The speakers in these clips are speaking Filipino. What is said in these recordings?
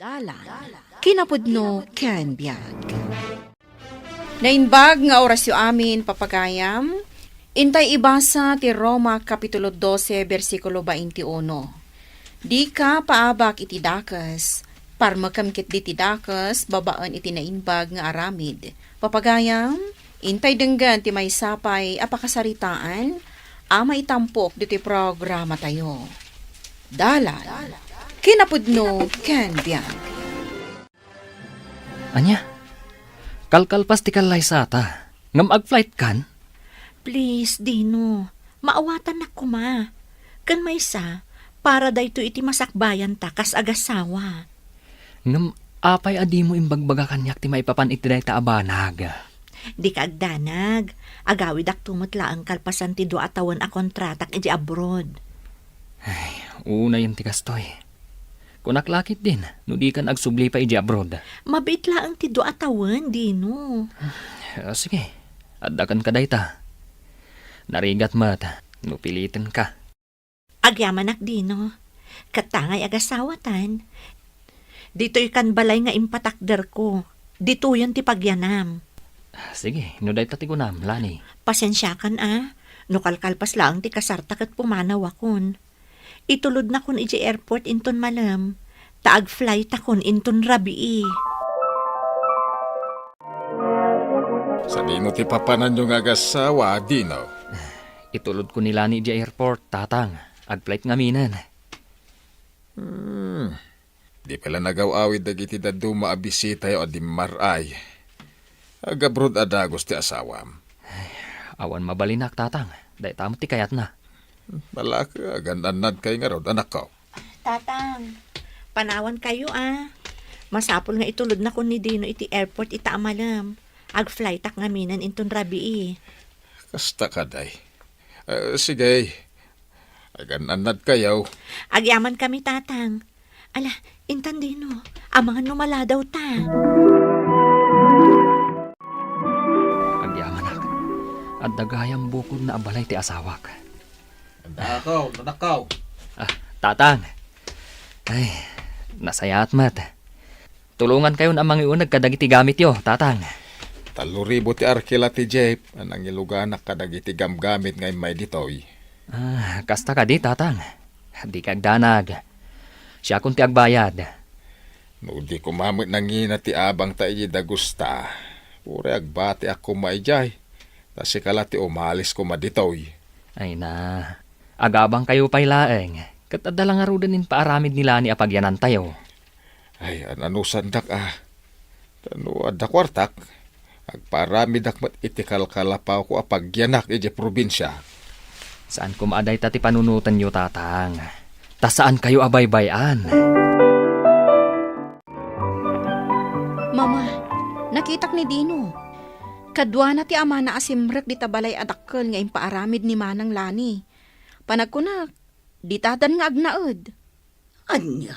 Dalan, kinapudno ken biag. Nainbag nga orasyo amin papagayam, intay ibasa ti Roma Kapitulo 12, versikulo 21. Di ka paabak iti dakas, parmakamkit di ti dakas, babaan iti nainbag nga aramid. Papagayam, intay denggan ti may sapay apakasaritaan, ama itampok di ti programa tayo. Dalan, kinapudno ken biag. Anya? Kalkalpas ti kalay sata. Ngam ag-flight kan? Please, Dino. Maawatan na kuma. Kan may sa, para dayto iti masakbayan ta kas agasawa. Ngam apay adi mo imbagbaga kanyak ti maipapan iti day ta abanag. Di ka agdanag. Agawid ak tumutla ang kalpasan ti do atawan a kontratak iti abroad. Una yung ti kastoy. Kunaklakit din, no di kan agsubli pa iti abroad. Mabitla ang ti do atawan, Dino. Sige, addakan ka day ta. Narigat mat, no pilitin ka. Agyamanak, Dino. Katangay agasawatan. Dito'y kan balay nga impatakder ko. Dito yan ti pagyanam. Sige, no day tatigunam, Lani. Pasensyakan no kalkalpas lang ti kasarta kat pumanaw akon. Itulod na kon iti airport inton malam, taag flight akon inton rabii. Sa di mo ti papanan yung agasawa, Dino. Itulod ko nila ni di airport, tatang. Ag-flight ngaminan. Di pala nagaw-awid dagiti dadu maabisita o di maray. Agabrod adagos ti asawam. Awan mabalinak, tatang. Day tamo ti kayat na. Malaka, gananad kay nga rod, anak ko. Tatang, panawan kayo Masapol nga itulod na kon ni Dino iti airport ita amalam. Ag flight ak ngaminan inton rabii. Kasta ka day. Sige, gananad kayaw. Agyaman kami, tatang. Ala, intan Dino, amangan numala daw ta. Agyamanak. At dagayang bukod na abalay ti asawak. Nanakaw. Tatang. Ay, nasayat mat. Tulungan kayo na mga iunag kadagiti gamit yo, tatang. Taluribo ti arkila ti Jeep, anang iluganak kadagiti gamgamit ngay may ditoy. Kasta ka di, tatang. Di kagdanag. Siya kung ti agbayad. No di kumamit nangina ti abang ta iji dagusta. Pure agbati ako maijay. Tasi kala ti umalis ko maditoy. Ay na, agabang kayo pa'y laeng. Kat adala nga rudanin paaramid nila ni apagyanan tayo. Ay, ananusan dak Tano adda kwartak. Agparamid dak mat itikal-kalapaw ko apagyanak iji probinsya. Saan kumaaday tati panunutan nyo, tatang? Ta saan kayo abaybayan? Mama, nakitak ni Dino. Kadwa na ti ama na asimrek di tabalay adakkel nga impaaramid ni Manang Lani. Panagkunak, di tadan nga agnaed. Anya?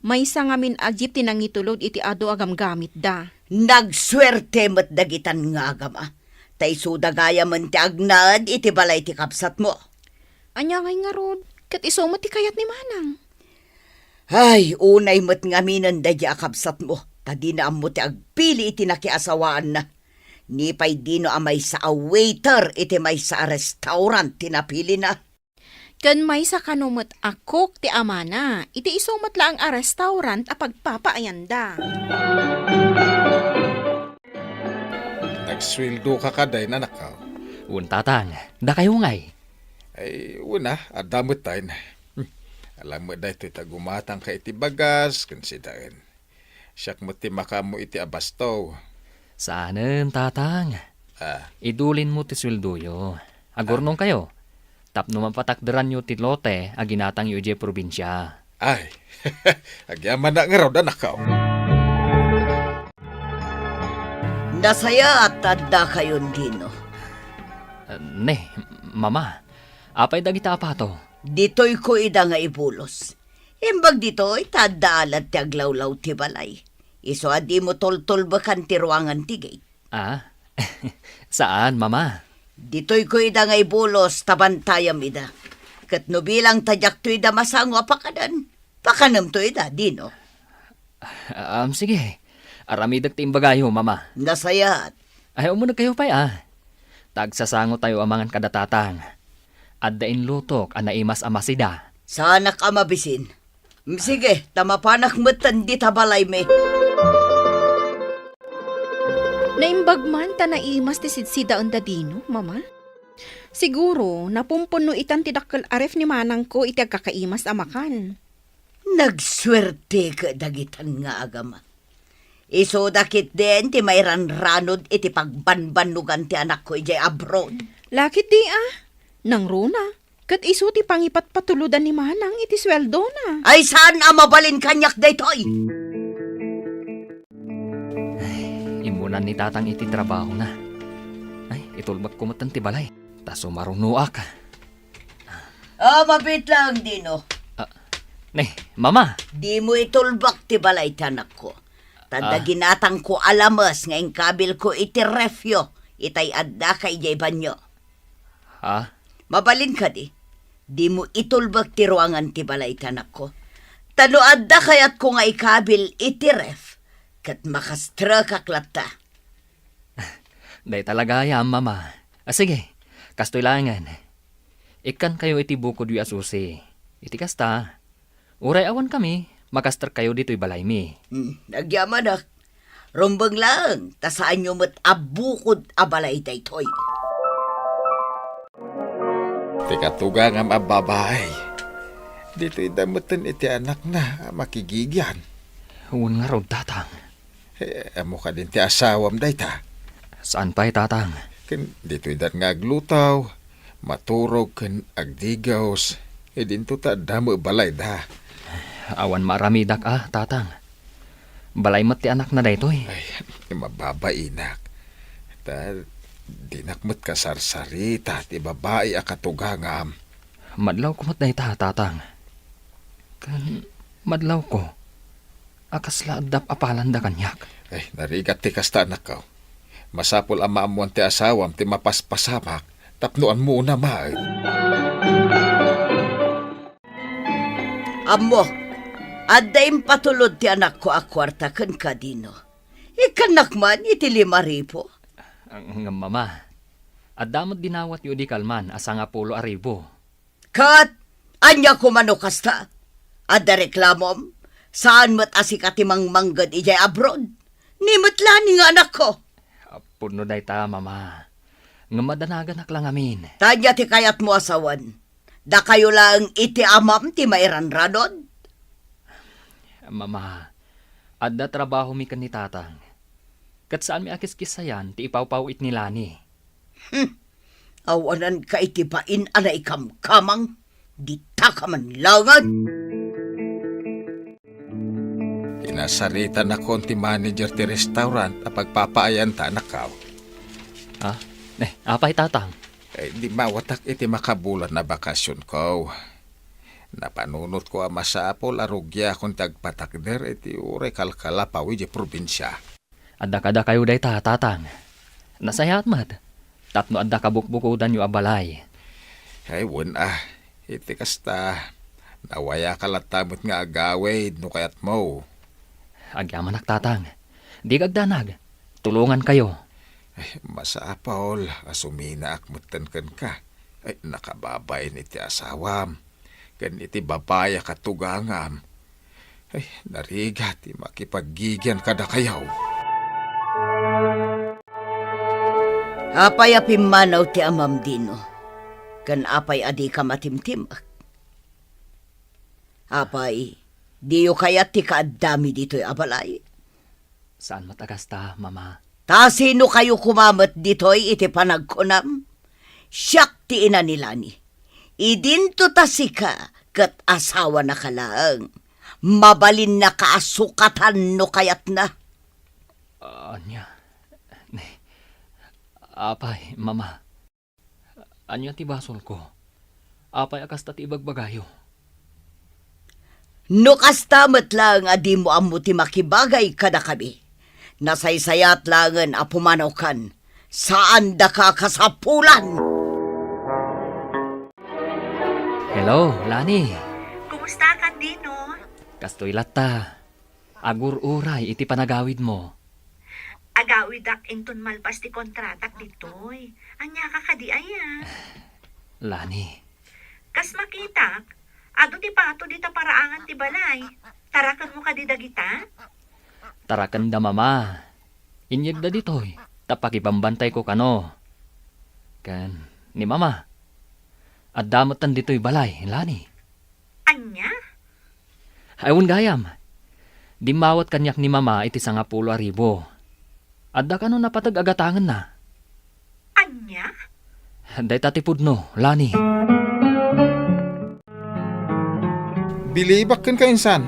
May isa nga min agyip tinangitulod iti ado agamgamit da. Nagswerte mat dagitan nga agama. Tay sudagaya man ti agnaad iti balay ti kapsat mo. Anya ngay nga rod, kat isomat ti kayat ni Manang. Ay, unay mat nga minan da di akapsat mo. Tadi na mo ti agpili iti nakiasawaan na. Ni pa'y Dino amay sa a waiter iti may sa restaurant tinapili na. Kan may sa kanumot akok ti amana, iti isomat lang a restaurant a pagpapaayanda. Nagswildo ka kaday nanakaw. Tatang, da kayo ngay. Ay, una, adamot tayo na. Alam mo da ito'y tagumatang ka iti bagas, kansidain. Siyak mo ti makamo iti abastaw. Saanen, tatang? Idulin mo ti sweldoyo. Agurnong kayo. Tapno mapatakderan nyo ti lote, aginatang yu probinsya. Ay, agyaman na nga raw nanakaw. Nasaya at tanda kayon, Dino. Mama, apay dagita apato. Dito'y ko ida nga ibulos. Imbag dito'y tanda alat ti aglawlaw ti balay. Iso adi mo tol-tol bakan ti ruangan ti gate. Saan, mama? Dito'y ko ida nga ibulos, tabantayam ida. Kat no bilang tajak to ida masango apakadan. Pakanam to ida, Dino. Sige. Aramidag ti imbagayo, mama. Nasayat. Ayaw mo na kayo pa, Tagsasango tayo amangan kadatatang. Addain lutok, anaimas amasida. Sana ka mabisin. Sige, tamapanak mo't di tabalay me. Naimbagman ta naimas ti sidsida ang dadino, mama. Siguro, napumpuno itan ti dakkel aref ni manang ko iti agkakaimas amakan. Nagswerte ka dagitan nga agama. Iso dakit din ti may ranranod iti pagbanbanugan ti anak ko ijay abroad. Lakit di nang runa. Kat iso ti pangipat patuludan ni manang iti sweldo na. Ay saan mabalin kanyak daytoy? Imunan ni tatang iti trabaho na. Ay, itulbak kumatan ti balay. Taso marunuak. Mabit lang, Dino. Mama. Di mo itulbak ti balay tanak ko. Tanda ginatang ko alamas ngayong kabil ko iti refyo. Itay adda kay jay banyo. Ha? Mabalin ka di. Di mo itulbak ti ruangan ti balay tanak ko. Tano adda kayat ko nga ikabil iti ref. Kat makastra kaklata. Day talaga yan, mama. Sige, kastoy langan. Ikan kayo iti bukod yu asusi. Iti kasta. Uray awan kami, makastar kayo dito'y balay mi. Nagyaman na. Rumbang lang, tasaan nyo mo't abukod abalay daytoy. Tikatuga nga mababay. Dito'y damutan iti anak na makigigyan. Huwag nga raw, tatang. Amo ka din ti asawam dayta. Saan pa'y tatang? Ken dito'y dat nga aglutaw, maturog ken agdigaws. Dinto ta damo balay da. Awan maramidak tatang. Balay mat ti anak na daytoy. Ay, mababainak. Ta dinakmet ka sarsarita ti babae a katugangam. Madlaw ko mat dayta, tatang. Kan madlaw ko. Akas laadap apalan da kanyak. Ay, narigat ti kasta anak ko. Masapol ang maamuan ti asawam ti mapaspasamak. Tapnuan mo na maay. Amo, addaim patulod ti anak ko akwarta ken kadino. Ikanak man iti 5,000. Ang mama. Adamot dinawat yu di kalman asa nga 10,000. Kat, anya ko manukasta. Adda reklamom, saan mo't asikatimang manggad ijay abroad? Nimot lani nga anak ko. Puno dayta, mama. Nga madanagan lang amin. Tanya ti kayat mo asawan. Da kayo lang iti amam ti mairan radod. Mama, adda trabaho mi kan ni tatang. Kat saan mi akiskisayan, ti ipawpawit ni Lani. Awanan ka iti bain ana ikamkamang. Di ta ka man langan. Inasarita na ko ti manager ti restaurant a pagpapaayan ta nakaw. Apay tatang. Di mawatak iti makabulan na bakasyon ko. Napanunot ko ang masapol arugya kung tagpatakder iti ure kalkala pawi di probinsya. Adda kada kayo dayta, tatang. Nasayat mat. Tapno adda kabukbukudan yu abalay. Ay, iti kasta. Nawaya kalatamot nga agawid no kayat mo. Agyaman tatang. Di gagdanag. Tulungan kayo. Ay, masapol, asumina akmutan kan ka. Ay, nakababay ni ti asawam. Kan iti babaya katugangam. Ay, narigat, makipagigyan kada kayaw. Apay apimanaw ti amam dino. Kan apay adi ka matimtimak. Apay, diyo kayat ti kaadami dito'y abalay. Saan matagasta, mama? Ta sino kayo kumamat dito'y iti panagkunam? Siyak ti ina nila ni. Idinto ta sika kat asawa na kalaang. Mabalin na kaasukatan no kayat na. Anya? Apay, mama. Anya ti basol ko. Apay akas ti ibagbagayo. No kastamat lang adi mo amo ti makibagay kada kami. Nasaysayat langan a pumanaw kan. Saan da ka kasapulan? Hello, Lani. Kumusta ka, Dino? Kastoy latta. Agur uray iti panagawid mo. Agawid ak inton malpas ti kontratak ditoy. Anya ka kadi aya. Lani, Kas makitak, ado ti pato di ta paraangan ti balay. Tarakan mo kadi dagita? tarakan da mama. Inyag da ditoy, tapakipambantay ko kano. Kan, ni mama. At damotan ditoy balay, Lani. Anya? Ayun gayam. Di mawat kanyak ni mama iti 10,000. Adda kano napatag agatangan na. Anya? Day tatipud no, Lani. Bilibak kan ka insan.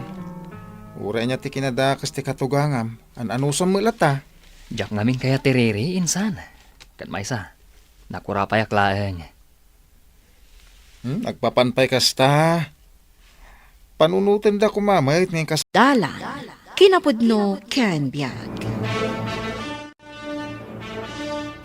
Uray niya ti kinadakas ti katugangam. Anusam mo lata. Jak ngamin kaya tiriri, insan. Kan maysa, nakurapayak laeng. Nagpapantay kasta. Panunutin da kumamait ngayon kas... Dalan, kinapudno ken biyag.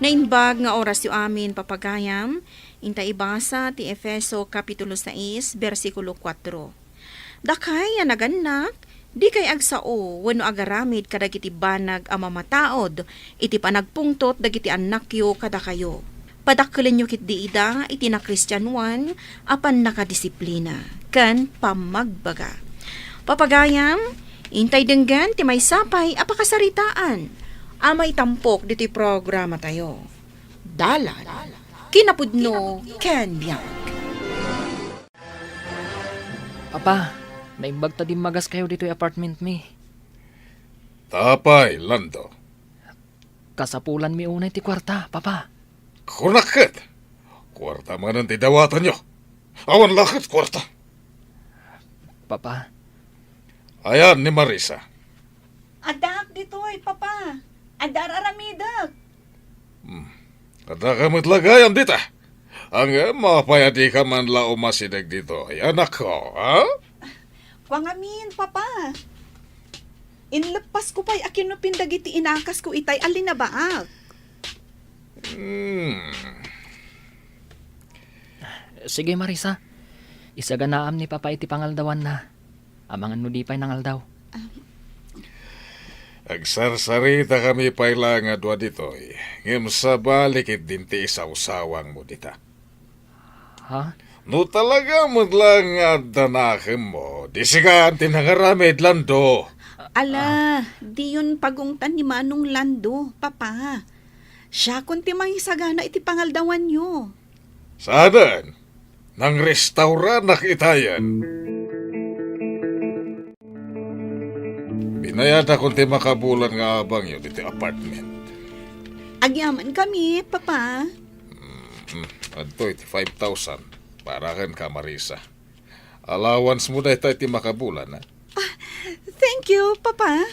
Nainbag nga oras yu amin papagayam, inta ibasa ti Efeso Kapitulo 6, versikulo 4. Dakay naganak, di kay agsao, wano agaramid kadagiti banag a mamataod, iti panagpungtot dagiti anakyo kada kayo. Padakkelin nyo kit di ida, iti na Kristyanuan, apan nakadisiplina, kan pamagbaga. Papagayam, intay denggan ti may sapay apakasaritaan. Amay tampok diti programa tayo. Dalan, kinapudno, ken biyag. Papa, naimbag ta di magas kayo dito apartment mi. Tapay, Lando. Kasapulan mi unay ti kwarta, papa. Kunakit. Kwarta man ang tidawatan nyo. Awan lakit kwarta. Papa, Ayan ni Marisa. Adak ditoy, papa. Adar aramidak. Kada kamot lagayam dita. Ang mapayadi ka man la umasidag dito. Ay anak ko, ha? Wangamin, papa. Inlepas ko pa'y akin no pindagiti inakas ko itay alin na baag. sige Marisa. Isaganaam ni papa iti pangaldawan na. Amangan no di pa'y nangaldaw. Agsarsarita kami payla nga dua dito. Ngem sa balikit din ti isaw-sawang mo dita. Ha? No talaga mo lang nga danakim mo. Di sigaan tinangaramid Lando. Ala, di yun pagungtan ni Manong Lando, papa. Siya kunti mangisagana iti pangaldawan nyo. Saanan? Nang restauran nakitayan. Binayad akong ti makabulan nga abang yun iti apartment. Agyaman kami, papa. Adto iti 5,000 para kan ka Marisa. Allowance mo na ito iti makabulan ha. Thank you, papa.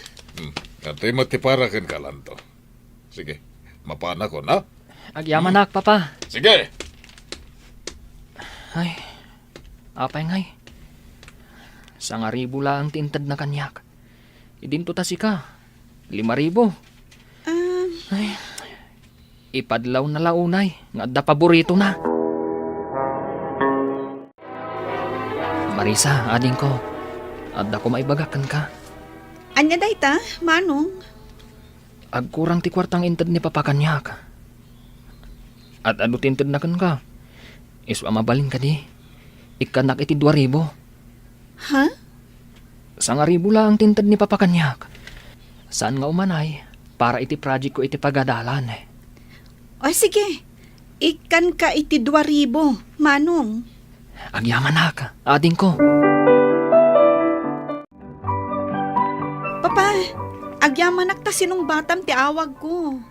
Adto mo ti para kan ka Lando. Sige, mapana ko na. Agyaman nak, papa. Sige. Ay, apay ngay. 1,000 lang tintad na kanyak. Idinto ta si ka. 5,000. Ay, ipadlaw na launay. Nga da paborito na. Marisa, ading ko. Adda ko maibagakan ka. Anya dayta, Manong? Agkurang ti kwartang intad ni papa kanyak. At ano tintad na kan ka? Iswa mabalin ka di. Ikanak iti 2,000. Ha? 1,000 lang tintad ni papa kanyak. Saan nga umanay? Para iti project ko iti pagadalan. O sige, ikan ka iti 2,000, Manong. Agyaman na ka, ading ko. Papa, agyamanak ta sinong batam ti awag ko.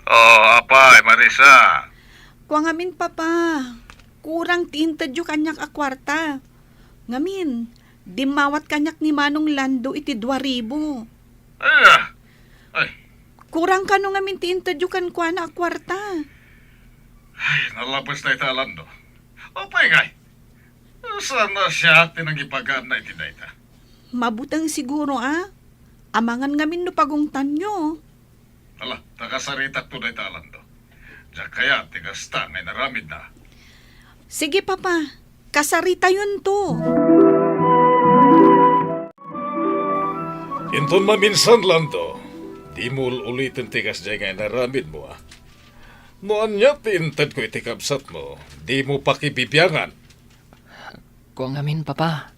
Apay, Marisa. Kuangamin, papa. Kurang ti intadyo kanyak a kwarta. Ngamin, di mawat kanyak ni Manong Lando iti 2,000. Ay, Kurang ka no ngamin ti intadyo kan kwa na a kwarta. nalapas na ita Lando. Apay ngay. Sana siya tinangipagaan na iti dayta. Mabutang siguro Amangan ngamin no pagungtan nyo. Ala, takasaritak to dayta Lando. Diyak kaya tigasta ngay naramid na. Sige, papa. Kasarita yun to. Inton maminsan lang to. Di mo ulitin tikas dyan nga naramid mo ah. Noan niya tinted ko itikabsat mo. Di mo pakibibiyangan. Kung amin, papa.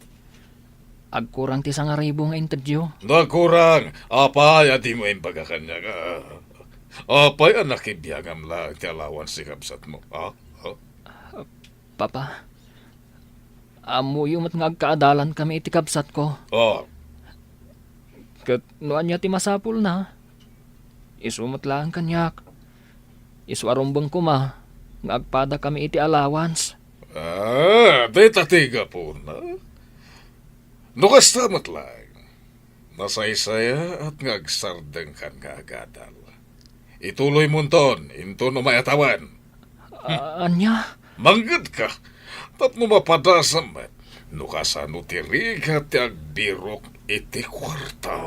Agkurang ti 1,000 nga interview. Nakurang. Apay di mo imbaga kanya ka. Apay ang nakibiyangam lang ti alawan si kabsat mo. Ah? Papa, amo yung nga agkaadalan kami itikabsat ko. Oh. Kat noan niya ti masapul na. Isumot lang kanyak. Iswarumbang ko ma. Nga agpada kami iti allowance. Di tatiga po na. Nukastamat lang. Nasaysaya at ngagsardeng kan nga agadal. Ituloy mo ton, into no mayatawan. Anya? Manggad ka. Tapno mapadasam met. Nukasano tiriga ti agbirok iti kwarta.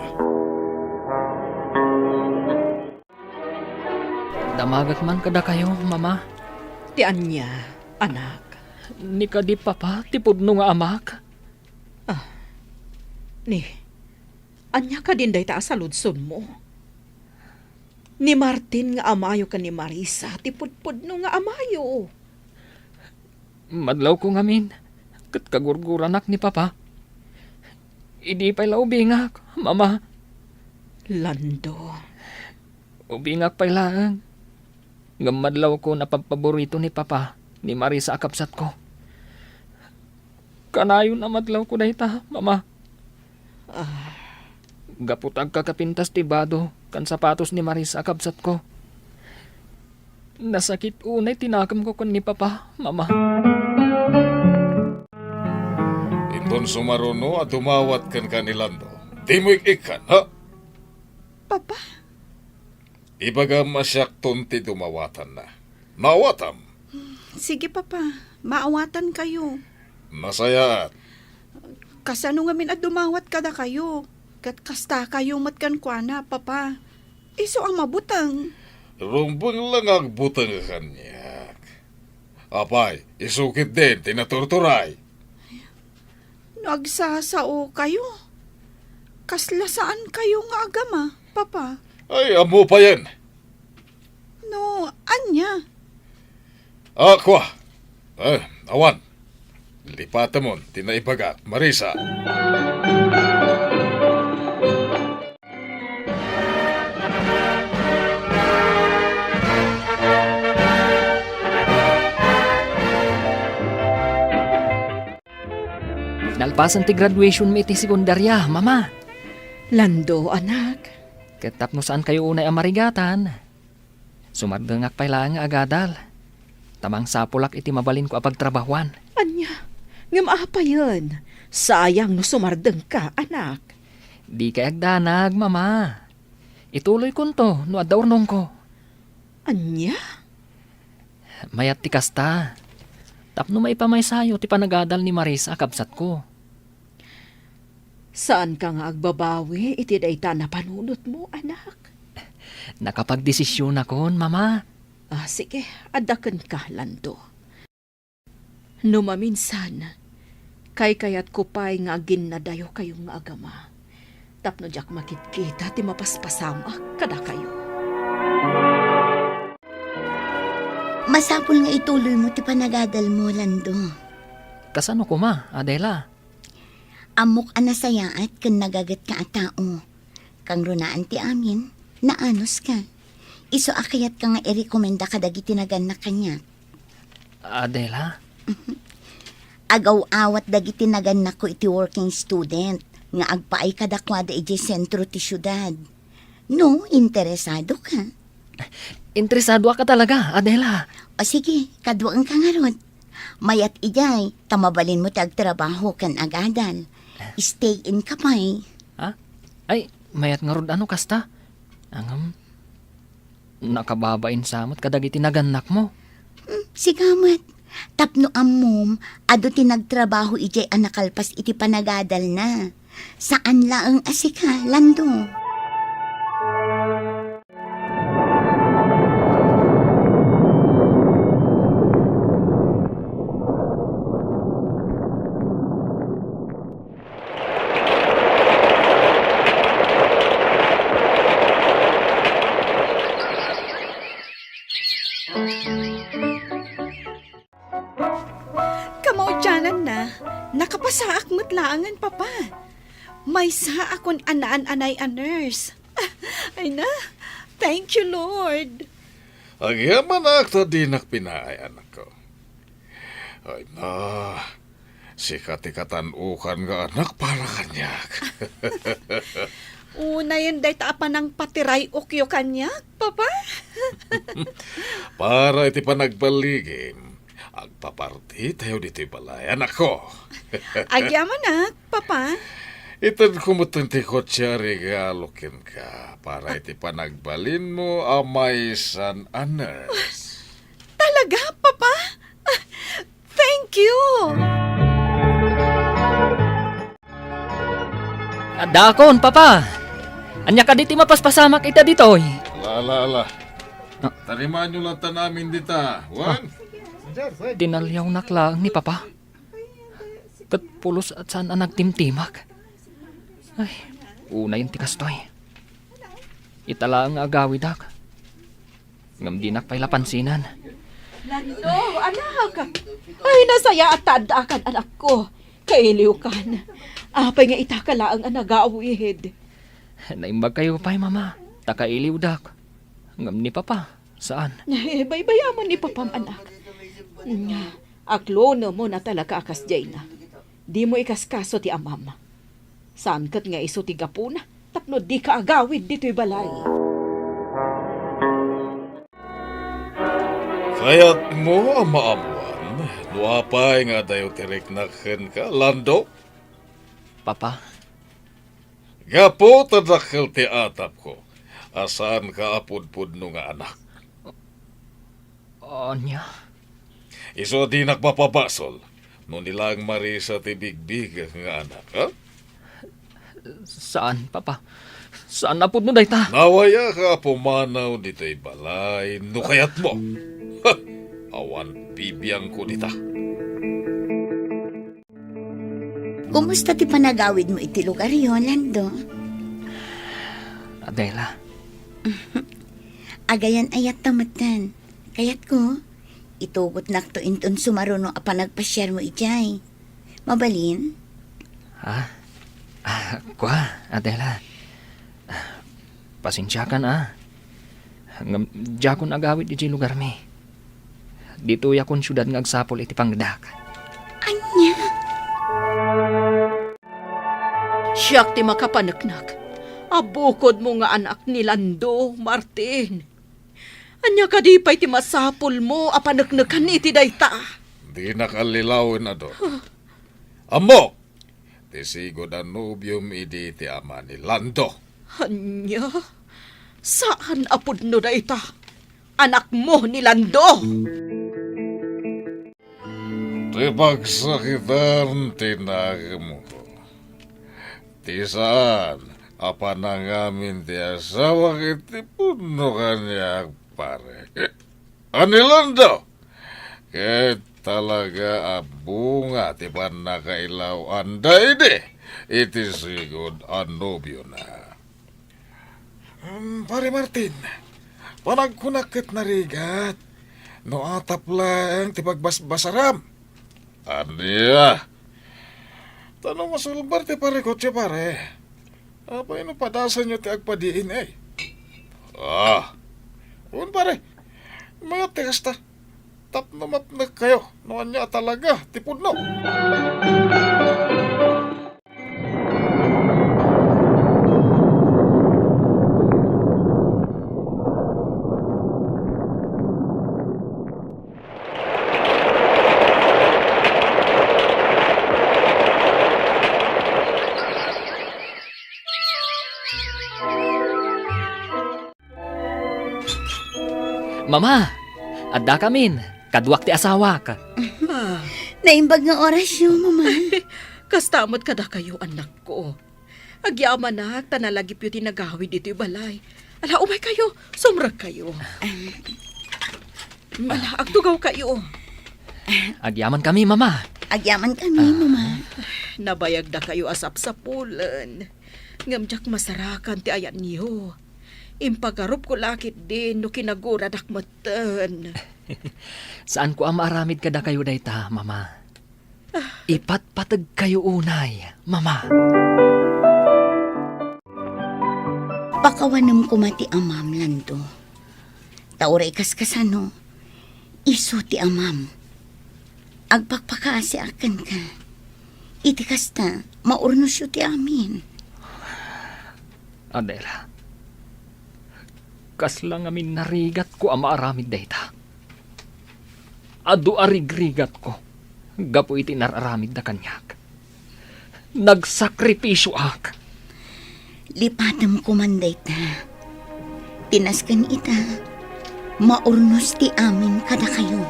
Damagat man kada kayo, mama. Ti anya, anak. Ni kadi papa, tipod no nga amak. Ni, anya ka din day ta sa ludson mo. Ni Martin nga amayo ka ni Marisa, ti pudpud no nga amayo. Madlaw ko ngamin. Kat kagurguranak ni papa. Idi pa'y laubingak, mama. Lando, Ubingak pa'y lang. Gamadlaw ko na pagpaborito ni papa, ni Marisa akapsat ko. Kanayon na madlaw ko dayta, mama. Gaputag kakapintas tibado, kan sapatos ni Marisa akapsat ko. Nasakit unay tinakam ko kun ni papa, mama. Inton sumaruno at umawat kan kanilando. Di mo ikan, ha? Papa, Ibaga masyak tunti dumawatan na. Nawatam. sige papa, maawatan kayo. Masaya at Kasano nga min at dumawat kada kayo. Kat kasta kayo matkan kwa na, papa. Iso ang mabutang. rumbang lang agbutang kanyak. Apay, isukit din, tinaturturay. Nagsasao kayo. Kaslasaan kayo nga agama, papa. Ay, amo pa yan. No, anya. Aqua. Awan. Lipatan mo, tinaibaga, Marisa. Nalpasan ti graduation mi ti sekundarya, mama. Lando, anak. Katap no saan kayo unay amarigatan. Sumardengak pa'y lang nga agadal. Tamang sapulak iti mabalin ko apagtrabahuan. Anya, ngam apa yun? Sayang no sumardeng ka, anak. Di kay agdanag, mama. Ituloy ko to, no adaurnong ko. Anya? Mayat ti kasta. Tapno maipamay sayo ti panagadal ni Marisa kabsat ko. Saan ka nga agbabawi? Iti dayta na panunot mo, anak. Nakapagdesisyon akon, mama. Sige, adakan ka, Lando. Numaminsan, kayat ko pa'y nga ginadayo kayong nga agama. Tapno jak makitkita ti mapaspasama kada kayo. Masapul nga ituloy mo ti panagadal mo, Lando. Kasano ko ma, Adela? Amok anasayaat kan nagagat ka at tao. Kang runaan ti amin, naanos ka. Iso akayat ka nga i-rekomenda ka dagiti nagan na kanya. Adela? Agaw-awat dagiti nagan na ko iti working student, nga agpaay kadakwada iti sentro ti syudad. No, interesado ka. Interesado ka talaga, Adela. O sige, kaduang ka nga ron. Mayat ijay, tamabalin mo tagtrabaho kan agadal. Stay in ka pa'y. Ha? Ay, mayat nga rod ano kasta? Angam, nakababain samot kadagiti naganak mo. Sigamat. Tapno ammom, ado tinagtrabaho ijay anakalpas iti panagadal na. Saan laang asika, Lando? laangan, Papa. May sa akon anaan-anay a nurse. Ay na, thank you, Lord. Ang yaman akto din pinaay anak ko. Ay na, si katikatanukan nga anak para kanyak. Una yan day taapa ng patiray okyo kanyak, Papa. Para iti panagbaligim, agpaparti tayo dito'y balay, anak ko. Agyaman na, Papa. Itad kumutunti ko siya regalokin ka para iti panagbalin mo amay san anas. Talaga, Papa? Thank you. Dakon, papa! Anya ka diti mapaspasamak ita ditoy. Ala. Tarimaan nyo lang ta namin dita. Juan? Dinalyaw naklang ni papa. Kat pulos at saan ang nagtimtimak. Ay, una yung tikastoy. Itala ang agawid ak. Ngam di nakpay lapansinan. Lando, anak! Ay, nasaya at tandaakan, anak ko. Kailiw kan. Apay nga itakala ang anagawid. Naimbag kayo pa'y mama. Takailiw dak. Ngam ni papa. Saan? Baybayaman ni papam, anak. Aklo mo na talaga akas jay na. Di mo ikaskaso ti amam. Saan kat nga iso ti gapuna? Tapno di ka agawid dito'y balay. Kaya't mo maamuan. Nuapay nga dayo tirik na ka, Lando. Papa? Gapo tadakil ti atap ko. Asaan ka apud-pud no nga anak. Anya? Iso di nakmapabasol. No nilang marisa ti bigbig nga anak, ha? Saan, papa? Saan na po no dayta? Nawaya ka pumanaw dito'y balay. No kayat mo. Ha! Awan bibiyang ko dita. Kumusta ti panagawid mo iti lugar yon, Lando? Adela, Agayan ayat tamatan. Kayat ko, itugot nakto inton sumaruno a panagpasyar mo ijay. Mabalin? ha? Kwa, Adela. Pasensya ka na. Diya ko nagawid iti lugar mi. Dito yakon syudad ngagsapol iti pangdak. Anya? Siyak ti makapanaknak. Abukod mo nga anak ni Lando, Martin. Anya ka di pa'y ti masapol mo, apanaknakan iti dayta. Di nakalilawin na doon. Amo! Tisigo Danubium idi ti ama ni Lando. Anya? Saan apod no dayta? Anak mo ni Lando! Ti pagsakitan tinagmo ko. Ti saan? Apa nangamin ti asawa kiti puno kanya pare. Ani Lando? Ket talaga abunga ti pan nakailaw anda ide. Iti sigod anobyo na. Pare Martin, panagkunakit na rigat. No atap lang ti pagbasbasaram. Aniya. Tanong masulbar ti pare kotse pare. Apa ino padasan nyo ti agpadiin eh. Un pare. Mga tigas ta. Tapnamat na kayo. Noan niya talaga. Tipod no. Mama, adda kamin. Kadwak ti asawa ka. Naimbag nga orasyon, mama. Kastamot kada kayo, anak ko. Agyaman na, tanalagip yung tinagawid dito yung balay. Ala, umay kayo, sumrag kayo. Ala, agtugaw kayo. Agyaman kami, mama. Agyaman kami, mama. Nabayag na kayo asap sa pulan. Ngamjak masarakan ti ayan niyo. Impagarup ko lakit din no kinagura dakmatan. Saan ko ang maaramid kada kayo dayta, mama? Ipatpatag kayo unay, mama. Pakawanam ko mati amam, Lando. Taura ikaskasano, iso ti amam. Agpakpakasi akan ka. Iti kasta, maurnos yu ti amin. Adela, kaslang amin narigat ko ang maaramid dayta. Adu arigrigat ko, gapo iti nararamid na kanyak. Nagsakripisyo ak. Lipatam ko man dayta. Tinaskan ita, maurnos ti amin kada kayo.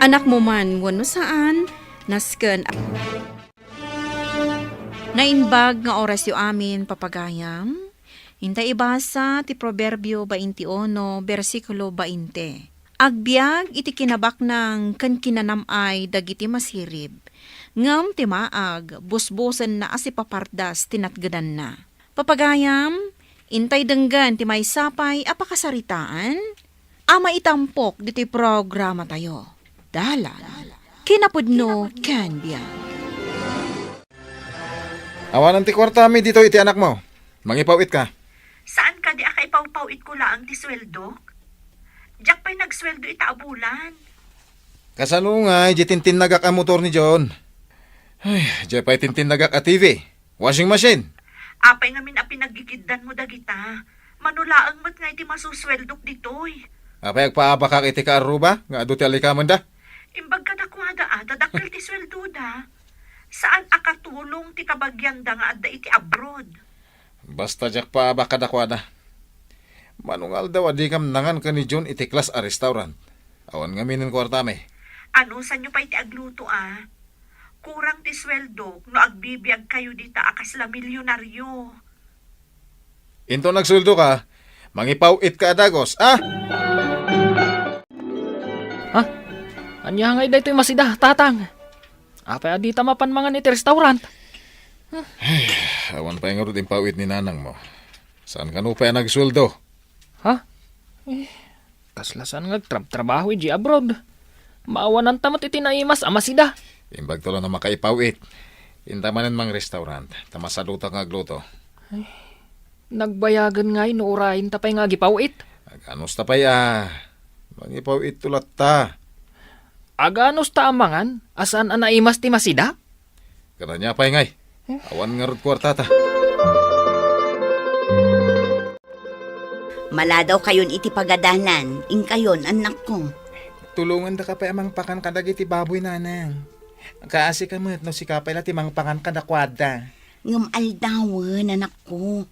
Anak mo man, wano saan, nasken nainbag nga oras yu amin papagayam. Hintay ibasa ti Proverbio 21, versikulo 20. Agbyag iti kinabak ng kan kinanamay dagiti masirib. Ngam ti maag, busbosan na asipapardas tinatgadan na. Papagayam, intay denggan ti may sapay apakasaritaan. Ama itampok diti programa tayo. Dalan, kinapudno kandiyan. Awanan ti kwarta mi dito iti anak mo. Mangipawit ka. Saan ka di aka ipawpawit ko laang ti sweldo? Diyak pa'y nagsweldo ita abulan. Kasano nga, di tintinagak ang motor ni John. Ay, di pa'y tintinagak a TV. Washing machine. Apay ngamin a pinagigiddan mo dagita. Manulaang mat nga iti masusweldok ditoy. Apay agpaabakak iti ka aruba, nga adu ti alikaman da. Imbag kadakwada dadakkel ti sweldo da. Saan akatulong ti kabagyan da nga adda iti abroad? Basta jak paabak kadakwada. Manungal daw adi kam nangan ka ni John iti class a restaurant. Awan nga minin kwarta me. Ano sa nyo pa iti agluto Kurang ti sweldo no agbibiyag kayo dita akas la milyonaryo. Into nagsuldo ka, mangipawit ka adagos, Anya ngay daytoy masida, tatang. Apay adita mapan mga iti restaurant. Awan pa yung rudin pawit ni nanang mo. Saan ka pa nagsuldo? Ha? Kaslasan nga trabaho iji abroad. Maawanan tamat iti naimas amasida. Imbag tolo na makaipawit. Intamanan mang restaurant, tamasaluta nga gluto. Nagbayagan nga inuurahin tapay nga gipawit. Aganos tapay mangipawit tulat ta. Aganos ta amangan, asaan anaimas ti masida? Karanya pa'y ngay. Awan nga rod kwarta ta. Mala daw kayon iti pagadalan, ing kayon, anak ko. Tulungan da ka pa amang pakan kadag iti baboy nanang. Kaasi ka mo't no si kapay ti mang pakan kadakwada. Ngam aldawan, anak ko.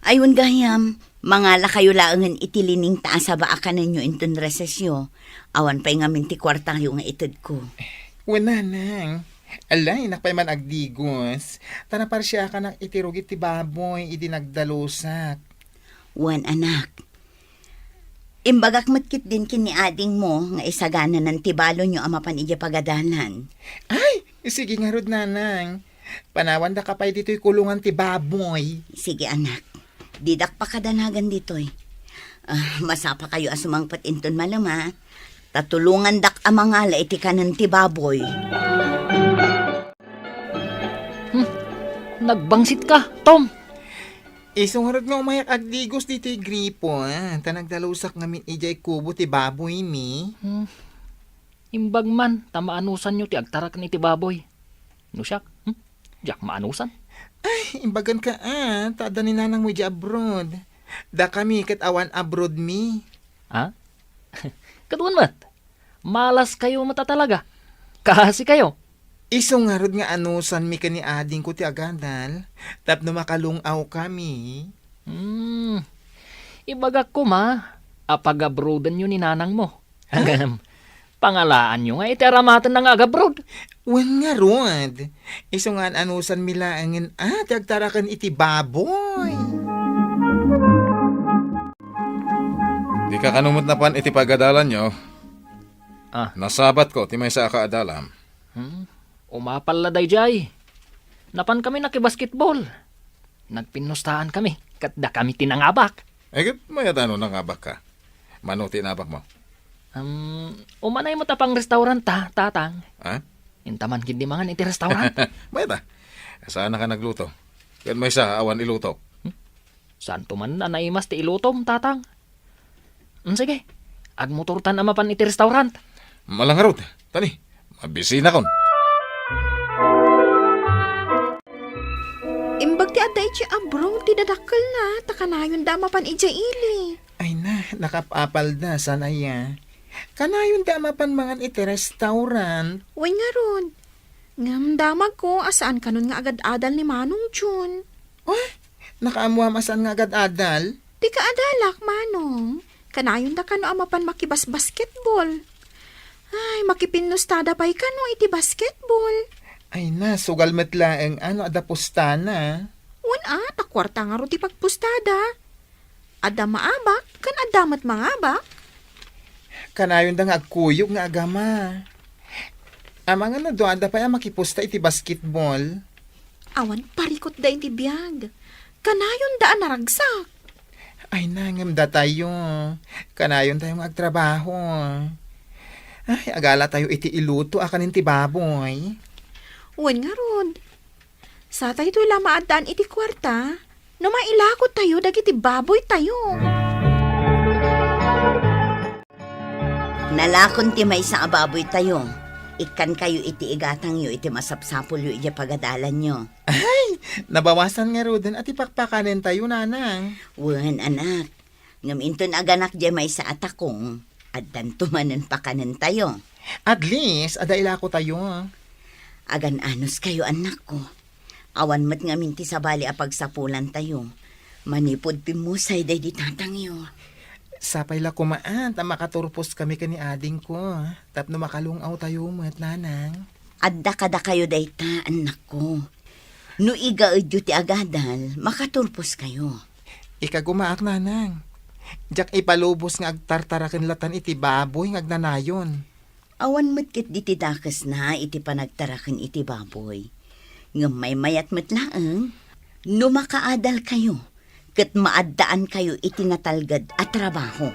Ayun gayam, mangala kayo laangan itilining taasa ba ka ninyo inton resesyo. Awan pa'y ngamin ti kwarta yung itad ko. Wala nang. Alay, nakpay man agdigos. Tanapar siya ka ng itirugit ti baboy, idi nagdalusak. Wan anak. Imbagak matkit din kini ading mo nga isagana ng tibalo nyo amapan ija pagadalan. Ay, sige nga rod nanang. Panawan da kapay dito'y kulungan ti baboy. Sige anak, didak pa kadanagan ditoy. Masapa kayo asumangpat inton malama. Tatulungan dak amangala iti kanan ti baboy. Nagbangsit ka, Tom. Isong harad nga umayak agdigos dito'y gripo, tanagdalusak ngamin ijay kubo ti baboy mi. Imbag man, tamaanusan nyo ti agtarak ni ti baboy. Nusyak, jak maanusan. Ay, imbagan ka tada ni nanang mo ija abroad. Da kami kat awan abroad mi. Ha? Katuan mat, malas kayo mata talaga. Kasi kayo. Isong harad nga anusan mi kani ading ko ti agandal. Tapno makalungaw kami. Ibagak ko apag-abroadan nyo ni nanang mo. Hanggang pangalaan nyo nga itaramatan ng agabroad. Wan nga rod. Isong nga anusan mi laangin tagtarakan iti baboy. Di ka kanumot na pan iti pagadalan nyo. Nasabat ko ti may sa kaadalam. Umapal la dayjay. Napan kami nakibasketball. Nagpinustahan kami. Katda kami tinangabak. Ay, mayat nangabak ka. Mano tinabak mo? Umanay mo tapang restaurant tatang. Ha? Intaman hindi mangan iti restaurant. Mayta, saan na ka nagluto? Yan may isa, awan iluto. Saan to man na naimas ti ilutom, tatang? Sige, agmotortan ama pan iti restaurant. Malangarot, tani, mabisi na kon. Imbag ti aday ti abroad, ti dadakkel na, takanayon dama pan ija ili. Ay na, nakapapal na, sanaya. Kanayon damapan mangan iti restaurant. Uy nga ron. Ngam damag ko, asaan ka nun nga agad-adal ni Manong Jun. Oh, nakaamuha masan nga agad adal. Di ka adalak, Manong. Kanayon da ka no amapan makibas basketball. Ay, makipinustada pa'y ka no iti basketball. Ay na, sugal metlaeng ano adapustana. Takwarta nga ro ti pagpustada. Ada maabak, kan adamat mangabak. Kanayon da nga agkuyog nga agama. Amang ano doon da pa ya makipusta iti basketball. Awan parikot da iti biyag. Kanayon da naragsak. Ay na, ngam da tayo. Kanayon tayo nga agtrabaho. Ay, agala tayo iti iluto akanin ti baboy. Uwan nga ron. Sa tayo ito'y lamaadaan iti kwarta. No mailakot tayo, dagiti baboy tayo. Nalakon ti may sa ababoy tayo. Ikan kayo iti igatang yo, iti masapsapol yo, iti pagadalan nyo. Nabawasan nga ro din at ipakpakanin tayo, nanang. Wan, anak. Ngam inton aganak di may sa atakong. At dantumanan pakanan tayo. At least, adaila ko tayo. Agan anos kayo, anak ko. Awan mat nga minti sa bali apagsapulan tayo. Manipod pimusay day di tatang yo. Sapay la kumaan, ta makaturpos kami kani ading ko. Tapno makalungaw tayo mat, nanang. Adda kada kayo day ta, anak ko. No igaadyo ti agadal, makaturpos kayo. Ikagumaak, nanang. Diyak ipalubos nga agtartarakin latan iti baboy nga agnanayon. Awan matkit di ti dakas na iti panagtarakin iti baboy. Ngam may mayat matlaang, no makaadal kayo, kat maaddaan kayo iti natalgad at trabaho.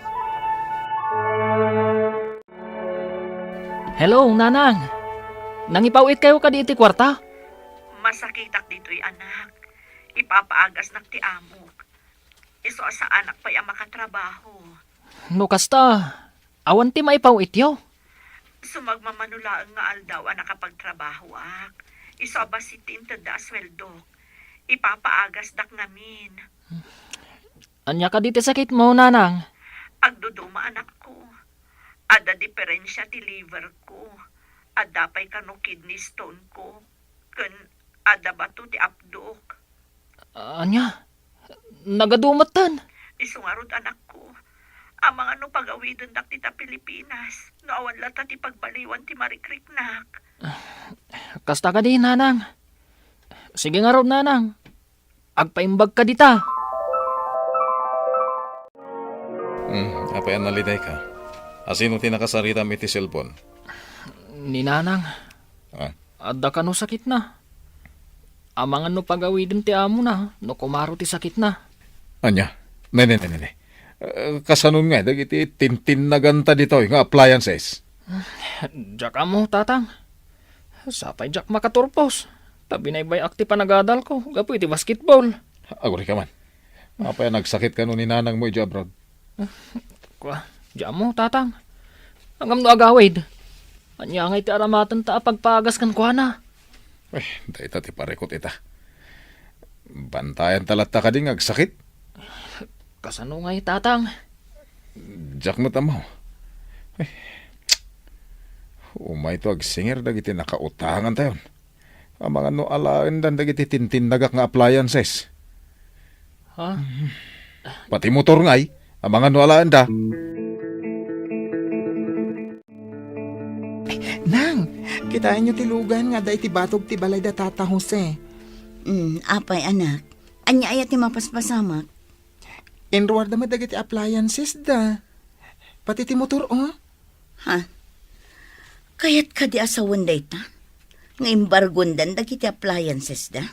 Hello, nanang. Nangipawit kayo ka di iti kwarta? Masakitak dito'y anak. Ipapaagas nak ti amok. Iso sa anak pa'y ang makatrabaho. No kasta, awan ti maipawit yo. Sumagmamanulaang nga aldaw ang nakapagtrabaho ak. Iso ba si tinted da asweldok. Ipapaagas dak ngamin. Anya ka di ti sakit mo, nanang? Agduduma anak ko. Ada diferensya ti liver ko. Ada pa'y kano kidney stone ko. Kun ada bato ti apdok. Anya? Nagadumatan. Isungarod anak ko. Ang mga no pagawidon dak tita Pilipinas. No awan lata ti pagbaliwan ti marikriknak. Kasta ka di, nanang. Sige nga raw, nanang. Agpaimbag ka dita. Apa yan naliday ka? Asino tinakasarita mi ti cellphone? Ni nanang. Ah, Adda ka no sakit na. Amangan no pagawidon ti amo na. No kumaro ti sakit na. anya? Nene. Kasanon nga, dagiti tintin na ganta dito, nga appliances. Diyak amo, tatang. Sapay diyak makaturpos. Tabi na ibay akti panagadal ko. Gapo iti basketball. Aguri ka man. Apa yan nagsakit ka nun ni nanang mo iti abroad? Kwa, diyak mo, tatang. Hanggang no agawid. Anya nga iti aramatan ta pagpagas kan kwa na. Dahita ti parekot ita. Bantayan talata ka din agsakit. Kasano nga tatang. Diyak mo tamo. Umay to agsinger dagiti nakautangan tayo. Ang mga no alaan dan dagiti tintin nagak nga appliances. Ha? Pati motor ngay, ang mga no alaan da. Nang, kitain nyo tilugan nga da iti batog ti balay da tata Jose. Apay anak. Anya ayat ti mapaspasamak. Enroar da madagiti appliances da. Pati ti motor, oh. Ha? Kayat ka di asawan da ita? Nga imbargondan dagiti appliances da?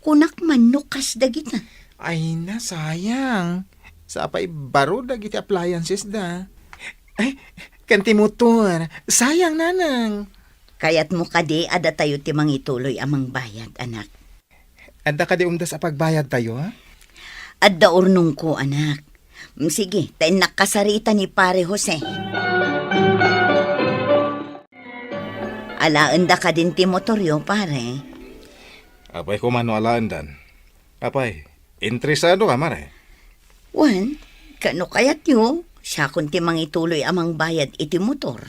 Kunak manukas dagita. Ay na, sayang. Sapay baro dagiti appliances da. Kanti motor. Sayang, nanang. Kayat mo kadi, ada tayo ti mangituloy amang bayad, anak. Adda ka di umdas a pagbayad tayo, ha? Adda urnong ko, anak. Sige, tayo nakasarita ni Pare Jose. Alaanda ka din ti motoryo, pare. Apay ko man alaan. Apay, interesado ka, mare. Wan, kano kayat yo? Siya kunti mangituloy amang bayad iti motor.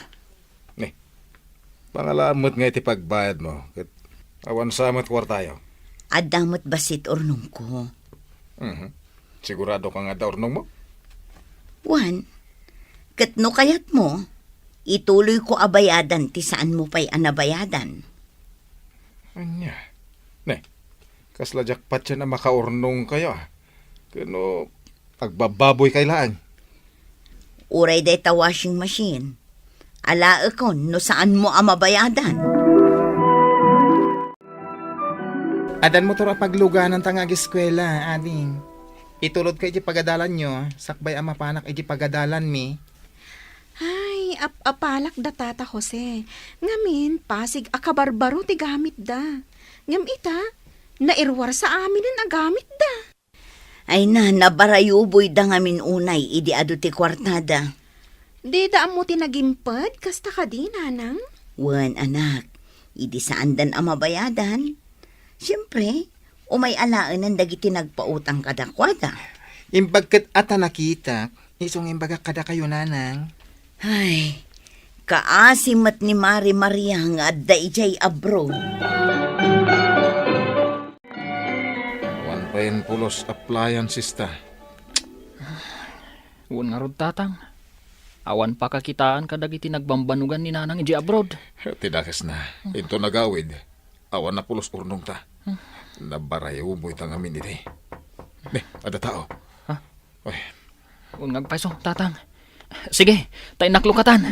Pangalamot nga iti pagbayad mo. Kat awan samot kwartayo. Adamot basit urnong ko. Sigurado ka nga daw mo? Wan, katno kayat mo? Ituloy ko abayadan ti saan mo pa'y anabayadan. Anya. Kasla jackpot siya na makaurnong kayo. Kano, agbababoy kailaan. Uray day ta washing machine. Ala akon no saan mo amabayadan. Adan motor a pagluganan tangag eskwela, ading. Itulod ka iti pagadalan nyo, sakbay ang mapanak iti pagadalan mi. Ay, apalak da tata Jose. Ngamin, pasig akabarbaro ti gamit da. Ngam ita, nairwar sa amin ang agamit da. Ay na, nabarayuboy da ngamin unay, idi adu ti kwartada. Di da mo tinagimpad, kasta ka di, nanang? Wan, anak, idi saan dan amabayadan? Siyempre, umay alaan ang dagiti nagpautang kadakwada. Imbagkat ata nakita, isong imbaga kada kayo, nanang. Ay, kaasimat ni Mari Maria nga adda ijay abroad. 1 pulos appliances ta. Uwan nga rod, tatang. Awan pa kakitaan kadagiti nagbambanugan ni nanang iji abroad. Tidakas na. Ito nagawid. Awan na pulos urnong ta. Nabarayo mo itang amin iti. Ada tao. Ha? Ay, Uwan nga paiso, tatang. Sige, tayo naklukatan.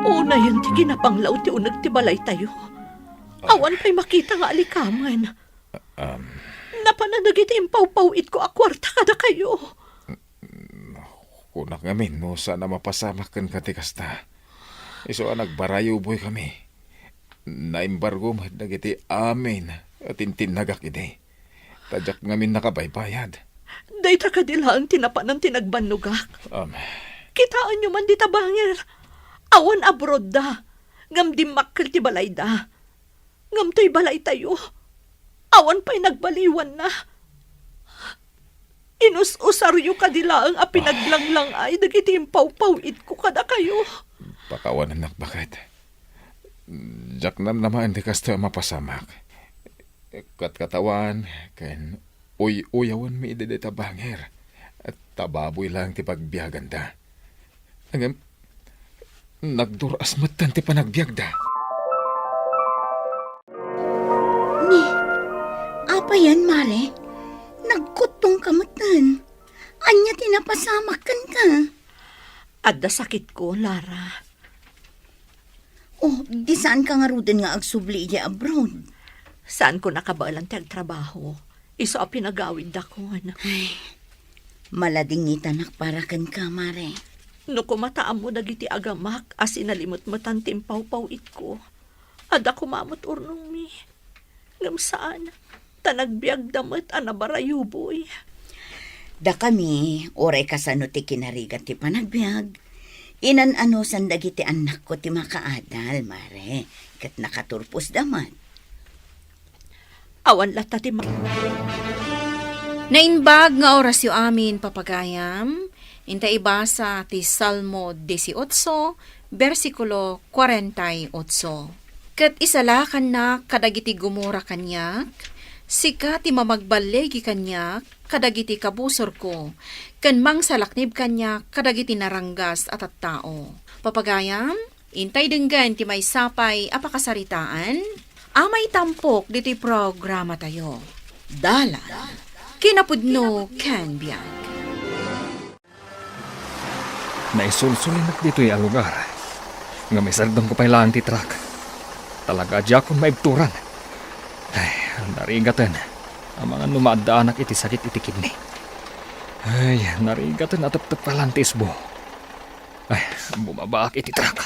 Una yan ti ginapanglaw ti unag ti balay tayo. Awan pa'y makita nga alikaman. Napananaget impaw-pawit ko akwarta kada kayo. kunak ngamin mo sana mapasamakan ka ti kasta. Iso nagbarayo boy kami. Naimbargo mo dagiti amin at intinagak iti. Tadyak ngamin nakabaybayad. Dayta kadila ang tinapanan tinagbanugak. Kitaan nyo man di tabangir. Awan abroad da. Ngam di makkel ti balay da. Ngam to'y balay tayo. Awan pa'y nagbaliwan na. Inus-usaryo kadila ang apinaglanglang ay dagiti impaw-pawit ko kada kayo. Pakawan anak bakit? Jaknam naman di kasta mapasamak. Katkatawan, ken uyawan mi ide tabangir. At tababoy lang ti pagbiaganda. Hanggang nagduras matan ti panagbiagda. Ni, apa yan, Mare? Nagkutong kamatan. Anya tinapasamakan ka. Adda sakit ko, Lara. Oh, di saan ka nga ruden nga agsubli iya abroad? Saan ko nakabalang tagtrabaho? Iso a pinagawid da ko. Maladingitan nakparakan ka, Mare. No kumataam mo dagiti agamak as inalimot matan timpaw-pawit ko. Ada kumamot urnong mi. Ngam saan? Tanagbiag damat anabarayuboy. Da kami, oray kasano ti kinarigat ti panagbiag. Inan ano sandagiti anak ko ti makaadal, Mare. Kat nakaturpos damat. Awan lata ti Nainbag nga orasyo amin papagayam, inta ibasa ti Salmo 18, versikulo 48. Kat isalakan na kadagiti gumura kanyak, sika ti mamagbalegi kanyak, kadagiti kabusor ko, kan mangsalaknib kanyak, kadagiti naranggas at tao. Papagayam, intay denggan ti may sapay apakasaritaan, amay tampok diti programa tayo. Dala. Kinapudno can biyak. Naisulsulinak dito yung lugar. Nga may sardong ko pa ilang ti truck. Talaga adya akong maibturan. Ay, narigatan. Ang mga numaadaanak iti sakit iti kidney. Ay, narigat na nataptap ka lang tisbo. Ay, bumabak iti truck.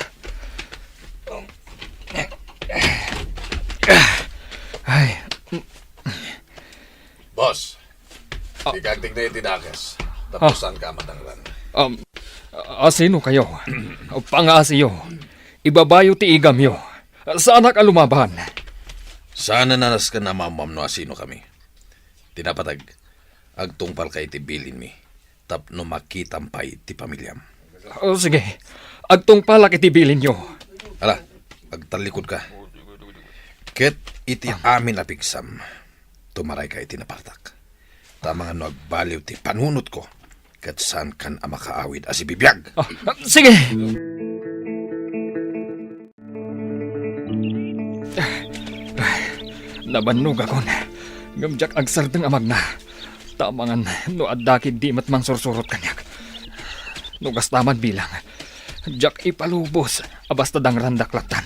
Ay, Boss, igagting na itidakas. Tapusan ka matanglan. Asino kayo? Pangasiyo. Ibabayo ti igamyo. Sana ka lumaban. Sana nanas ka na mamam no asino kami. Tinapatag, agtungpal kay ti bilin mi. Tapno makitampay ti pamilyam. Sige, agtong palak itibilin nyo. Ala, agtalikod ka. Ket iti amin apigsam. Tumaray ka iti napartak. Tama nga no agbaliw ti panunot ko. Ket saan kan amakaawid as ibibiyag. Sige! Nabannog akon. Gamjak agsardeng amag na. Tamangan no addakid di matmang sursurot kanyak. No gastaman bilang. Jak ipalubos. Abasta dang randaklatan.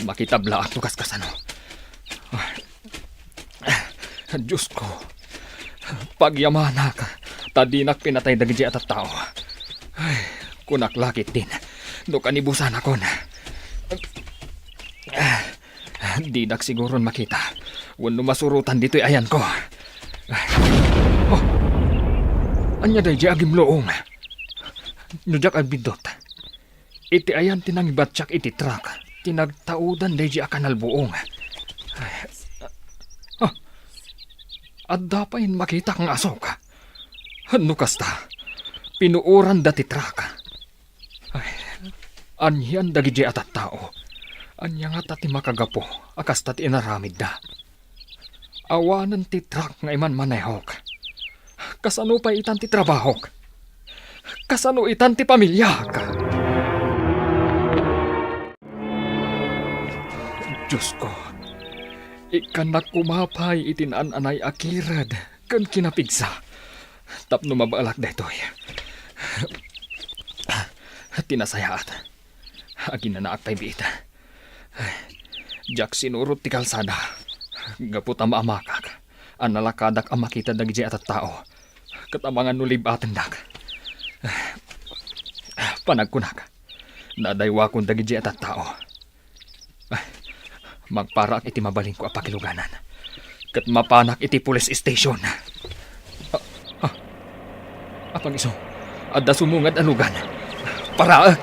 Makitabla at tukas kasano. Diyos ko. Pagyamanak. Tadinak pinatay dagiti at tao. Ay, kunak lakit din. No kanibusan akon. Didak siguron makita. Wano masurutan dito'y ayan ko. Oh, anya day di agim loong. Nujak agbidot. Iti ayan tinangibatsak iti truck. Tinagtaudan day di akanal buong. At dapayin makita kang asok. Ano kasta? Pinuuran dati truck. Anyan dagi di atat tao. Anya nga tati makagapo, akas tati inaramid da. Awanan ti truck nga iman manehok. Kasano pa itan ti trabahok? Kasano itan ti pamilyak? Diyos ko, ikan na kumapay itinananay akirad kan kinapigsa. Tapno mabalak detoy. Tinasayaat. Agin na naak pa'y biita. Jak sinurot ti kalsada. Gaput ang maamakak. Ang nalakadak ang makita dagiti at tao. Katamangan nulib atendak. Panagkunak. Nadaywa kong dagiti at tao. Magparak iti mabaling ko apakiluganan. Kat mapanak iti police station. Apang iso. Adda sumungad alugan. Paraak.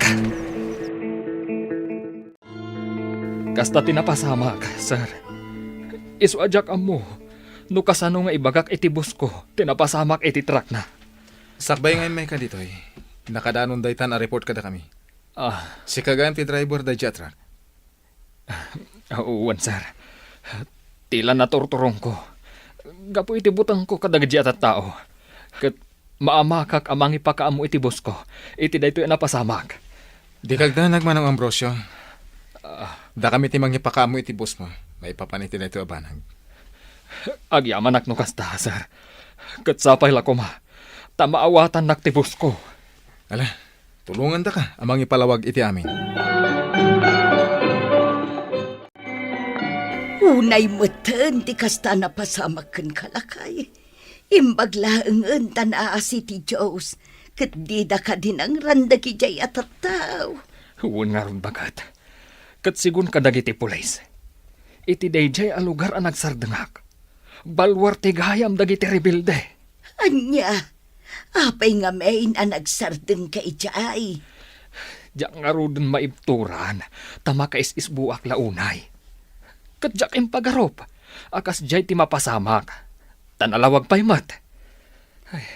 Kasta tinapasamak, sir. Isu ajak amo. No kasano nga ibagak iti bus ko, tinapasamak iti truck na. Sakbay ngayon may ka dito eh. Nakadaanon daytan a report kada kami. Si kagayan ti driver da jatra. Uwan, sir. Tila naturturong ko. Gapo iti butang ko kadagdi at tao. Kat maamakak amang ipakaamo iti bus ko. Iti daytoy napasamak. Di kagdanag man ang Ambrosio. Da kami timang ipakaamo iti bus mo. May papaniti na ito abanag. Agyaman ak no kasta, sir. Kat sapay la ko ma. Tamaawatan nak ti bus ko. Ala, tulungan da ka amang ipalawag iti amin. Unay meten ti kasta na pasamaken kalakay. Imbaglaengen tan aasi ti Diyos. Ket di da ka din ang randa ki jay atataw. Huwag nga ron bagat. Kat sigun kadagiti pulis. Iti dayjay a lugar ang nagsardengak. Balwar ti gayam dagiti rebelde. Anya, apay nga main ang nagsardeng ka ijay. Diyak nga rudin maibturan. Tama ka is-isbuak launay. Kat diyak impagarop. Akas jay ti mapasamak. Tanalawag pa'y mat.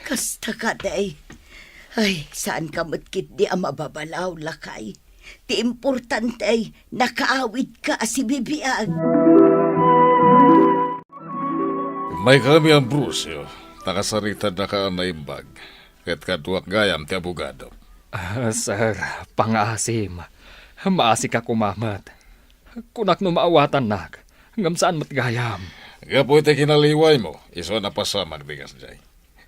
Kasta ka day. Ay, saan ka matkit di ang mababalaw lakay. Ti importante ay nakaawid ka si bibiyag. May kami ang Bruce, nakasarita na ka na imbag. Ket kaduak gayam ti abogado. Sir, pangasim. Maasi ka kumamat. Kunak no maawatan nak. Ngam saan matgayam. Gapo iti kinaliway mo, iso na pasamag digas jay.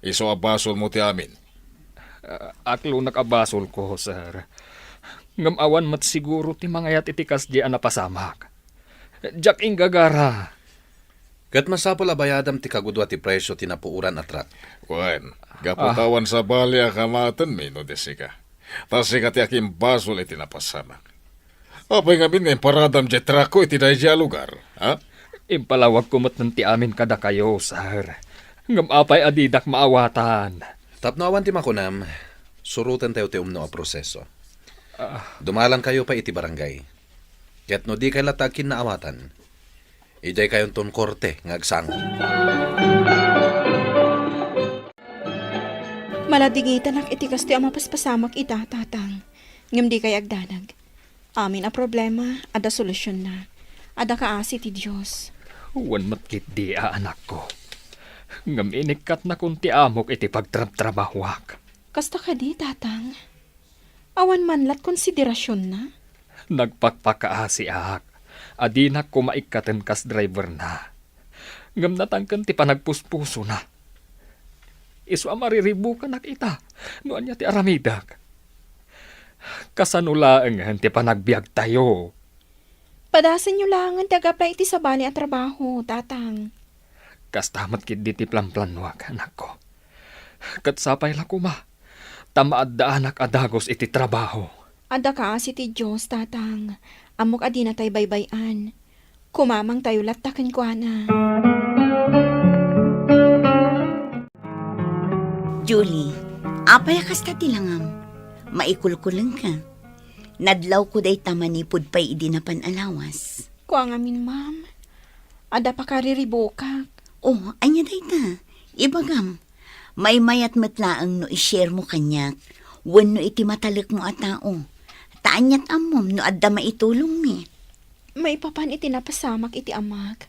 Iso abasol mo ti amin. Aklo nakabasol ko, sir. Ngam awan mat siguro ti mangayat iti kasdi ang napasamak. Jak inggagara. Kat masapol abayadam ti kagudwa ti presyo tinapuuran at rat. Wen, gaputawan sa balya kamatan mino desika. Tasika ti aking basol iti napasamak. Apay nga bin ngayon paradam jetrako iti dahi siya lugar. Ha? Impalawag kumot ng ti amin kada kayo, sir. Ngam apay adidak maawatan. Tapno awan ti makunam, surutan tayo ti umno a proseso. Dumalan kayo pa iti barangay. Ket no di kay latagkin na awatan, ijay kayon ton korte ngagsango. Maladigitan ak iti kasto ang mapaspasamak ita, tatang. Ngam di kay agdanag. Amin a problema, ada solusyon na. Ada kaasi ti Diyos. Wan matkit di anak ko. Ngam inikat na kunti amok iti pagtrab-trabahwak. Kasta ka di, tatang. Awan manlat konsiderasyon na. Nagpakpakaasi ahak. Adinak ko maikatan kas driver na. Ngam natangkan ti panagpuspuso na. Isu amariribu ka nakita. Noan niya ti aramidak. Kasanulaang ti panagbiag tayo. Padasan nyo lang ang tagaplay iti sa bali at trabaho, tatang. Kastamat kid di ti plan-planwag, anak ko. Katsapay la kuma. Tamaad da anak adagos iti trabaho. Ada ka si ti Diyos, tatang. Amok adi na tayo baybayan. Kumamang tayo latakan ko na. Julie, apay kasta tilangam. Maikulkulang ka. Nadlaw ko day tamanipod pa'y idinapan alawas. Kuang amin, ma'am. Ada pa kariribo ka. Oh, anya day ta. Ibagam. May mayat matlaang no i-share mo kanyak. Wan no iti matalak mo at tao. Taanyat amom no adda maitulong mi. May papan iti napasamak iti amag.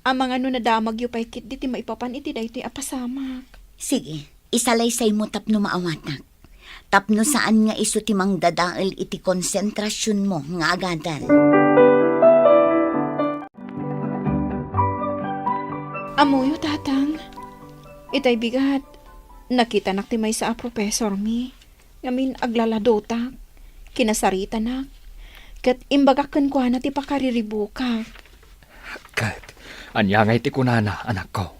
Amang ano na damag yu pa'y kit diti maipapan iti da iti apasamak. Sige, isalaysay mo tapno maawatak. Tapno saan nga iso timang dadaal iti konsentrasyon mo nga agadan. Amuyo, tatang. Itay bigat. Nakita nak ti may sa professor mi. Ngamin aglaladota. Kinasarita nak. Kat imbagakan ko na ti pakariribo ka. Kat, anya nga iti kunana, anak ko.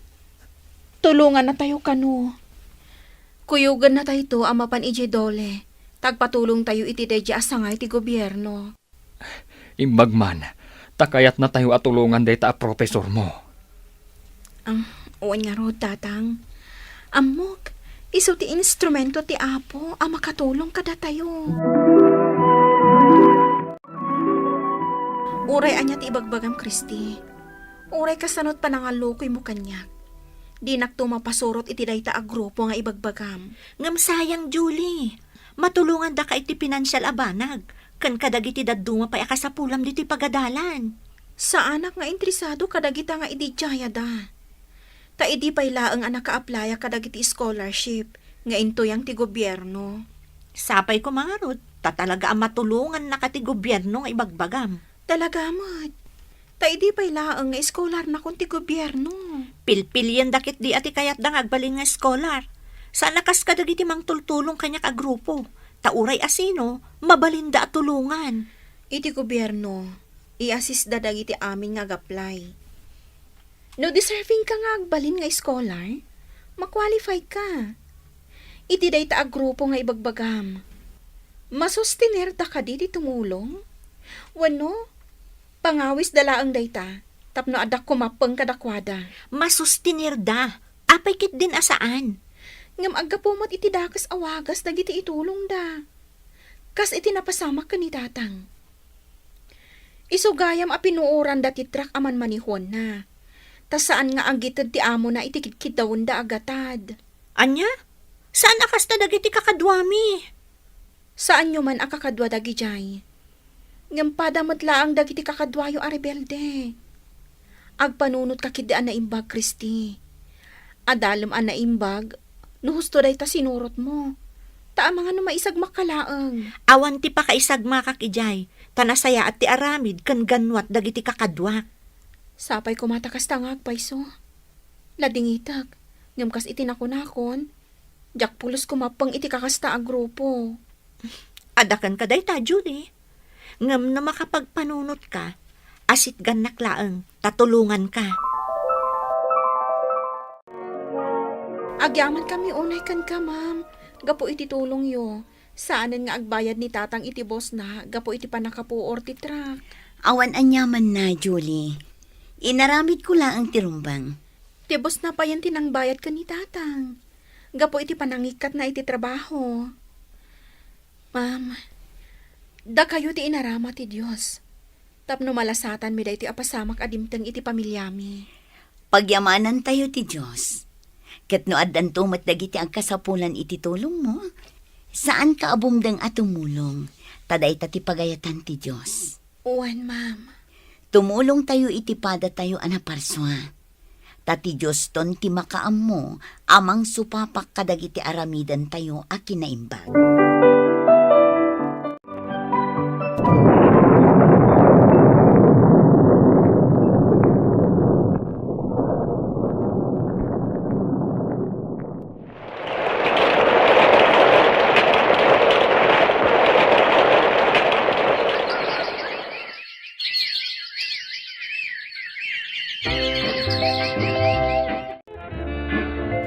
Tulungan na tayo kano. Kuyugan na tayo to amapan ije dole. Tagpatulong tayo iti deja asangay ti gobyerno. Imbagman, takayat na tayo atulungan day ta a profesor mo. Uwan nga rod, tatang. Amok, iso ti instrumento ti Apo ang makatulong kada tayo. Uray anya ti ibagbagam, Kristi. Uray kasanot panangalukoy mo kanyak. Di naktumapasurot iti dayta a grupo nga ibagbagam. Ngam sayang, Julie. Matulungan da ka iti pinansyal abanag. Kan kadagiti daduma pa akasapulam diti pagadalan. Sa anak nga interesado kadagita nga idijaya da. Ta idi pay laeng anak ka-applya kadagiti scholarship nga intoyang ti gobyerno. Sapay ko mga rod, tatalaga ang matulungan na ka ti gobyerno nga ibagbagam. Talaga mo't. Ta idi pay laeng nga scholar na kun ti gobyerno. Pilpilyan dakit di ati kayat da ngagbaling nga scholar. Sana kas kadagiti mang tultulong kanya ka grupo. Tauray asino, mabalinda at tulungan. Iti gobyerno, i-assist da dagiti amin ngaag-apply. No deserving ka nga agbalin nga scholar, makwalify ka. Iti dayta a grupo nga ibagbagam. Masustiner da ka di tumulong? Wano, pangawis dalaang dayta, tapno adak kumapeng kadakwada. Masustinir da, apay kit din asaan. Ngam aggapumat iti dakas awagas dagiti itulong da. Kas iti napasamak ka ni tatang. Isugayam a pinuuran da titrak aman manihon na. Ta saan nga ang gitad ti amo na itikidkid dawon da agatad. Anya? Saan akas na dagiti kakadwami? Saan nyo man ang kakadwa dagi jay? Ngam padamat laang dagiti kakadwayo a rebelde. Agpanunot kakidaan na imbag, Kristi. Adalem an na imbag, no husto day ta sinurot mo. Ta mga no maisag makalaang. Awan ti pa kaisag makakijay, tanasaya at ti aramid kan ganwat dagiti kakadwa. Sapay ko matakas tangag, paiso. Ladingitak, ngam kas itinakon-akon, jak pulos kumapang iti kakasta a grupo. Adakan ka day ta, Julie. Ngam na makapagpanunot ka, asit ganak laeng, tatulungan ka. Agyaman kami unay kan ka, ma'am. Gapo iti tulong yo. Saanan nga agbayad ni tatang iti boss na, gapo iti panakapuor ti truck. Awan anyaman na, Julie. Inaramid ko lang ang tirumbang. Ti boss na pa yan tinangbayad ka ni tatang. Gapo iti panangikat na iti trabaho. Ma'am, da kayo ti inarama ti Diyos. Tapno malasatan mi da iti apasamak adimteng iti pamilyami. Pagyamanan tayo ti Diyos. Ket no addan tumat dagiti ang kasapulan iti tulong mo. Saan ka abumdeng at tumulong? Taday ti pagayatan ti Diyos. Uwan, ma'am. Tumulong tayo iti pada tayo anaparswa. Tati Diyos ton ti makaam mo, amang supapak kadagiti aramidan tayo a kinaimbag.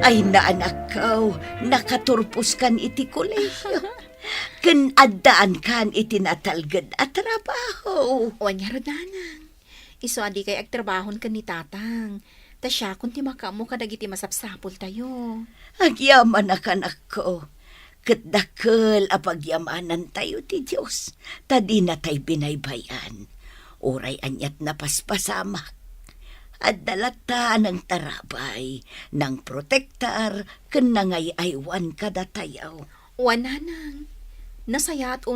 Ay naanak ko, nakaturpos kan iti kolehiyo. Ken addaan kan iti natalged at trabaho. Uwan nga rodanang. Iso adi kay agtrabahon ka ni tatang. Ta siya kung ti makamo kadagiti masapsapol tayo. Agyaman anak ko. Ket dakkel a pagyamanan tayo ti Dios. Tadi na tay binaybayan. Oray anyat na paspasamak. At dalata ng tarabay, ng protektar, ken nangayaywan kada tayaw. Uwan nanang. Nasaya at